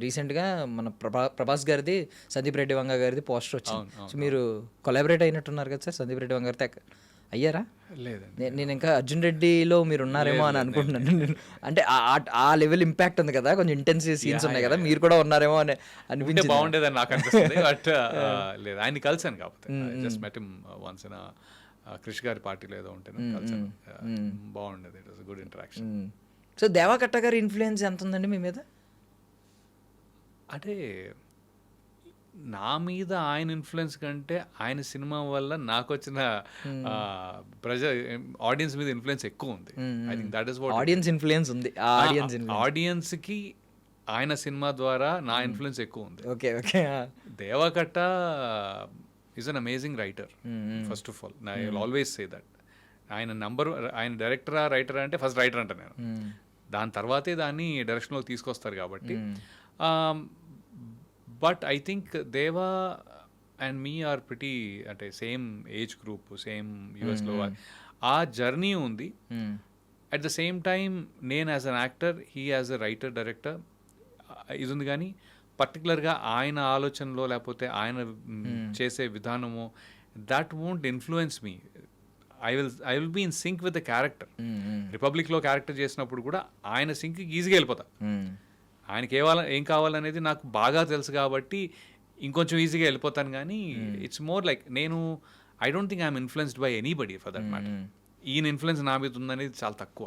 రీసెంట్గా మన ప్రభాస్ గారిది, సందీప్ రెడ్డి వంగ గారిది పోస్టర్ వచ్చింది. అవును, సో మీరు కొలాబరేట్ అయినట్టున్నారు కదా సార్ సందీప్ రెడ్డి వంగ గారితో అయ్యారా? లేదండి. నేను ఇంకా అర్జున్ రెడ్డిలో మీరు ఉన్నారేమో అని అనుకుంటున్నాను నేను. అంటే ఆ లెవెల్ ఇంపాక్ట్ ఉంది కదా, కొంచెం ఇంటెన్సివ్ సీన్స్ ఉన్నాయి కదా, మీరు కూడా ఉన్నారేమో అని అనిపించింది. బాగుండేదని నాకు అనిపిస్తుంది. బట్ లేదు, ఆయన్ని కలిసాను కాకపోతే just met him once in Krish గారి పార్టీలో ఏదో ఉంటే కలిసాను. బాగుండేది, it was good interaction. So Deva Katta గారి ఇన్ఫ్లుయెన్స్ ఎంత ఉందండి మీ మీద? అంటే నా మీద ఆయన ఇన్ఫ్లుయెన్స్ కంటే ఆయన సినిమా వల్ల నాకు వచ్చిన ఆడియన్స్ మీద ఇన్ఫ్లుయెన్స్ ఎక్కువ ఉంది. I think that is what audience influence ఉంది. ఆడియన్స్కి ఆయన సినిమా ద్వారా నా ఇన్ఫ్లుయెన్స్ ఎక్కువ ఉంది. Okay okay. Deva Katta is an amazing writer. First of all I will always say that. ఆయన డైరెక్టరా రైటరా అంటే ఫస్ట్ రైటర్ అంట నేను, దాని తర్వాతే దాన్ని డైరెక్షన్లోకి తీసుకొస్తారు కాబట్టి. బట్ ఐ థింక్ దేవా అండ్ మీ ఆర్ ప్రిటీ అంటే సేమ్ ఏజ్ గ్రూప్, సేమ్ యూఎస్లో ఆ జర్నీ ఉంది. అట్ ద సేమ్ టైం నేను as an actor, he as a writer director ఇది ఉంది. కానీ పర్టికులర్గా ఆయన ఆలోచనలో లేకపోతే ఆయన చేసే విధానము that won't influence me. I will be in sync with the character. రిపబ్లిక్లో క్యారెక్టర్ చేసినప్పుడు కూడా ఆయన సింక్కి ఈజీగా వెళ్ళిపోతా. ఆయనకి ఏం కావాలనేది నాకు బాగా తెలుసు కాబట్టి ఇంకొంచెం ఈజీగా వెళ్ళిపోతాను. కానీ it's more like I don't think I'm influenced by anybody for that matter. ఈయన ఇన్ఫ్లుయెన్స్ నా మీద ఉందనేది చాలా తక్కువ.